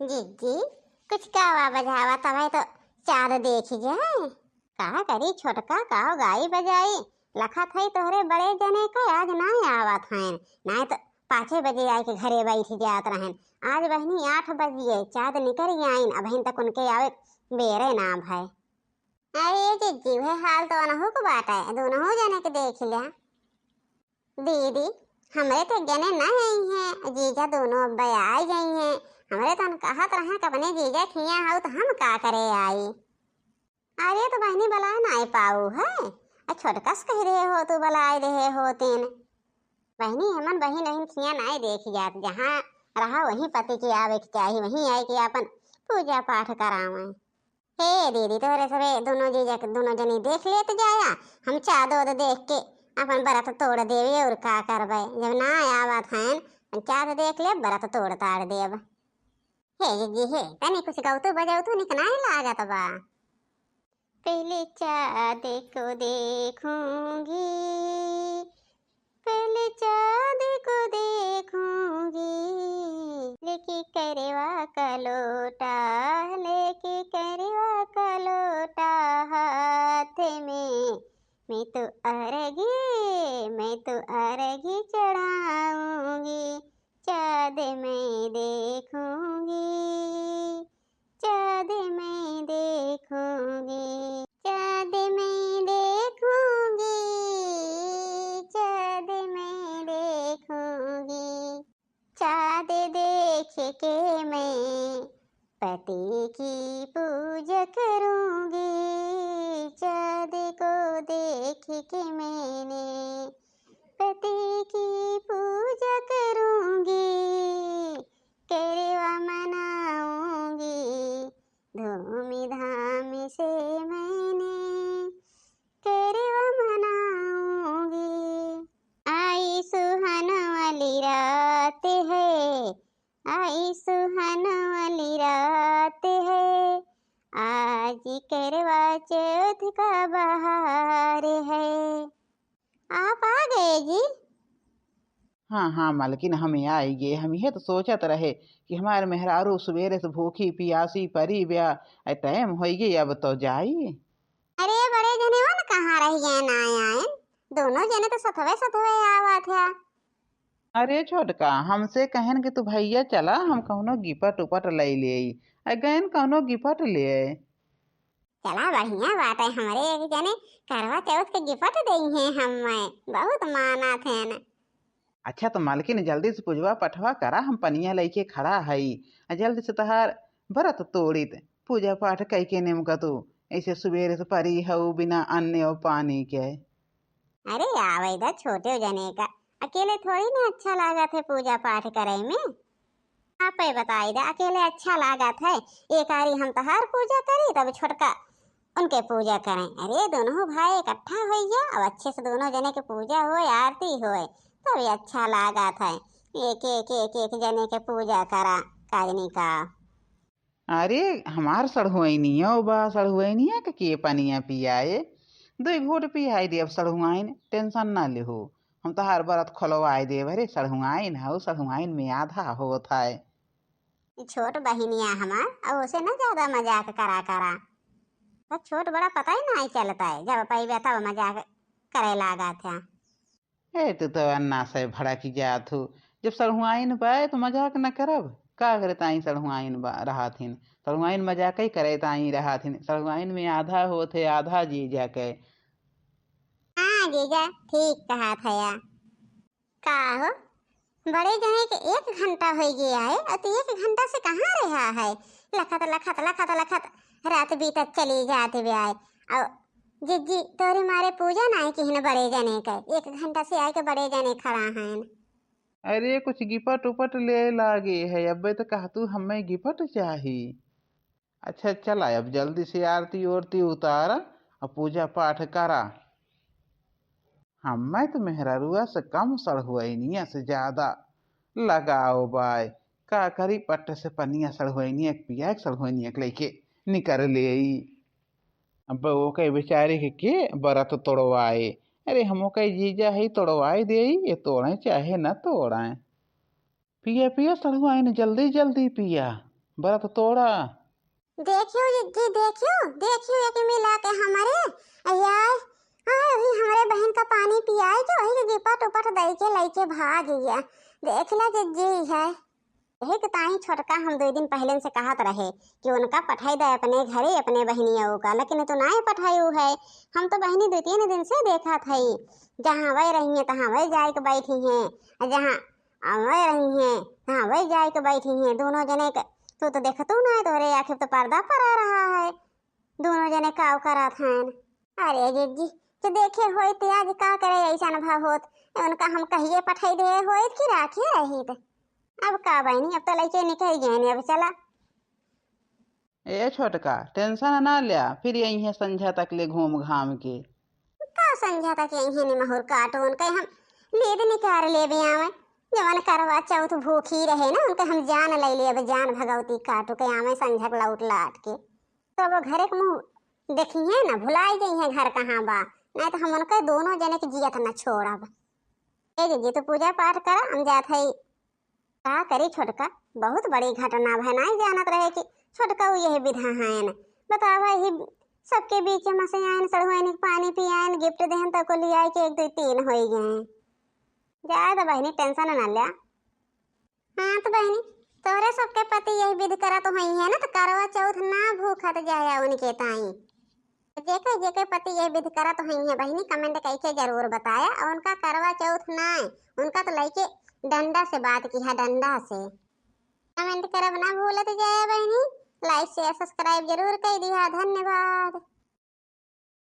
जिज्जी कुछ गावा बजावा तब तो चाँद देख जाए। कहा करी छोटका काव गाई बजाई लखा थई तोहरे बड़े जने का आज ना आवत हैं, ना तो 5 बजे आई के घरे बैठ जात रहन। आज बहनी 8 बजिए चाँद निकल आइन, अबहिन तक उनके आवे बेरे ना भाई। अरे जिज्जी वह हाल तो अनहु को बात है, दोनों जने के देख लिया। दीदी हमरे तो जने न आई हैं, जीजा दोनों अब आई गई हैं। हमरे तो कहत रहे कि अपने जीजा खिया हो तो हम का करे आई। अरे तो बहनी बला ना पाऊ है, छोटकस कह रहे हो तू बलाए रहे हो तीन बहनी हमन बहन बहन खिया ना देख जात, जहाँ रहा वहीं पति की आवे के चाहिए, वहीं आए कि अपन पूजा पाठ करावे। हे दीदी तोरे सबे दोनों जीजा दोनों जनी देख ले तो जाया, हम चाँद देख के अपन बरत तोड़ देवे और का करबे। जब ना आवत हैं चाँद देख ले बरत तोड़ ताड़ देव। हे जी हे तनी कुछ गौतु बजौतु निक नहीं लागत बा। पहले चाँद को देखूंगी, पहले चाँद को देखूंगी, लेके करवा का लोटा, लेके करवा का लोटा हाथ में, मैं तो अरगी चढ़ाऊंगी, चाँद मैं देखूंगी, चाँद मैं देखूंगी, चाँद मैं देखूंगी, चाँद मैं देखूंगी। चाँद देख के मैं पति की पूजा करूंगी, चाँद को देख के मैंने पति की पूजा करूंगी, करवा मनाऊंगी धूम धाम से मैंने करवा मनाऊंगी। आई सुहाना वाली रात है, आई सुहाना वाली रात है, आज करवा चौथ का बहार है। आप आ गए जी? हाँ हाँ मालकिन हमें आएंगे, हम यह तो सोचत रहे कि हमारे मेहरारू सवेरे से भूखी पियासी परी ब्या टाइम हो गई, अब तो जाइए। अरे बड़े जने वन कहाँ रह गए ना आए, दोनों जने तो सतवे आवा थे। अरे छोटका हमसे कहन कि तू भैया चला हम कहनो गिफ्ट उपट ले ले गहन कहनो गिफ्ट ले। चला बढ़िया बात है, हमारे एक जने करवा चौथ के गिफ्ट दई हैं, हमें बहुत माना थे न। अच्छा तो मालकिन जल्दी से पूजवा पठवा करा, हम पनिया लेके खड़ा हई, जल्दी से तहार व्रत तोड़ित पूजा पाठ कई के नेम का तू ऐसे सवेरे से परी हऊ बिना अन्न और पानी के। अरे आवे इधर छोटे जने का अकेले थोड़ी ना अच्छा लागत है पूजा पाठ करे में। आप ही बताई दे अकेले अच्छा लागत है, एक आरी हम तहार पूजा करी तब छोटका उनके पूजा करें। अरे दोनों भाई इकट्ठा हो गया, अब अच्छे से दोनों जने के पूजा होए आरती होए तभी अच्छा लागत है। एक जने के पूजा करा काजनी का। अरे हमार सड़हुआइनिया बा सड़हुआइनिया के पनिया पियाए, 2 घूट पियाई दे, अब सड़हुआइन टेंशन ना ले हो, हम तहार व्रत खोलवाए दे। अरे सड़हुआइन हो, सड़हुआइन में आधा होता है। छोट बहिनिया हमार अब उसे ना ज्यादा मजाक करा तो छोट बड़ा पता ही नहीं चलता है, जब पैबे तब मजाक करे लागा था। ए तू तो अन्ना से भड़क जात हो, जब सड़हुआइन बा तो मजाक न करब का करे, ताई सड़हुआइन बा रहाथिन, सड़हुआइन मजाक ही करे ताई रहाथिन, सड़हुआइन में आधा होते आधा जीजा के। हाँ जीजा ठीक कहा था या का हो, बड़े जने के 1 घंटा हो गया है और तू 1 घंटा से कहाँ रहा है। लखत लखत लखत लखत रात बीतत चली जाती ब्याह। और जिज्जी तोरी मारे पूजा नहीं की बड़े जने के 1 घंटा से आए के बड़े जने खड़ा हैं। अरे कुछ गिफ्ट उपट ले लागे है, अब तो कह तू हमें गिफ्ट चाही। अच्छा चला अब जल्दी से आरती ओरती उतारा और पूजा पाठ करा। हमें तो मेहरारुआ से कम सड़हुआइनिया से ज्यादा लगाओ बाय, का करी पट्ट से पनिया सड़हुआइनिया पिया सड़हुआइनिया लेके निकर ले आई। अब वो कई बेचारे के बरत तोड़वाए, अरे हमो कई जीजा ही तोड़वाए दे, ये तोड़े चाहे न तोड़े। पिया पिया सड़हुआइन जल्दी जल्दी पिया। व्रत तोड़ा। देखियो जी, देखियो देखियो एक मिला के हमारे यार, हमारे बहन का पानी पियाई जो है गिपट उपट दई के लइके भाग गया। देख ला जी है एक ताई छोटका हम 2 दिन पहले से कहत रहे कि उनका पठाई दे अपने घरे अपने बहनियों का, लेकिन तो ना पठाई है। हम तो बहनी 2-3 दिन से देखा थी, जहाँ वही रही है तहाँ वही जाए के बैठी हैं, जहाँ वही रही हैं तहाँ वही जाए के बैठी हैं। दोनों जने तो देखतू ना है, तोरे आखिर तो पर्दा पड़ा रहा है, दोनों जने काव करत हैं। अरे जी तो देखे होई ते आज का करे ऐसा अनुभव होत, उनका हम कहिए पठाई दे होई कि राखे रही। अब का बहनी, अब तो लइके निकल गए, अब चला। ए छोटका टेंशन ना लिया, फिर यही है संझा तक ले घूम घाम के। का संझा तक यही ने महूर काटो उनके हम लेद निकार ले आवे। जवन करवा चौथ भूखी रहे ना उनके हम जान ले ले, अब जान भगवती काटो के आवे संझक लौट लाट के। तो अब घरे के मुँह देखिए ना, भुलाई गई है घर कहाँ बा, नहीं तो हम उनके दोनों जने के जियत न छोड़ब। ए जी तो पूजा पाठ कर, हम जात है। का करी छोटका, बहुत बड़ी घटना है, नहीं जानत रहे कि छोटका यही विधा है। बतावा ही सबके बीच में से आयन सड़हुआइन पानी पियान गिफ्ट देहन तक को लिया के 1 2 3 हो गए। जा तो बहनी टेंशन न लिया। हाँ तो बहनी तोरे सबके पति यही विध करा तो हुई है ना, तो करवा चौथ ना भूखत जाया उनके ताई। जेके जेके पति यही विध करा तो हुई है बहनी, कमेंट करके जरूर बताया। और उनका करवा चौथ ना है, उनका तो लइके डंडा से बात की है, डंडा से। कमेंट करब ना भूलत जाए बहनी, लाइक शेयर सब्सक्राइब जरूर कर दिया। धन्यवाद।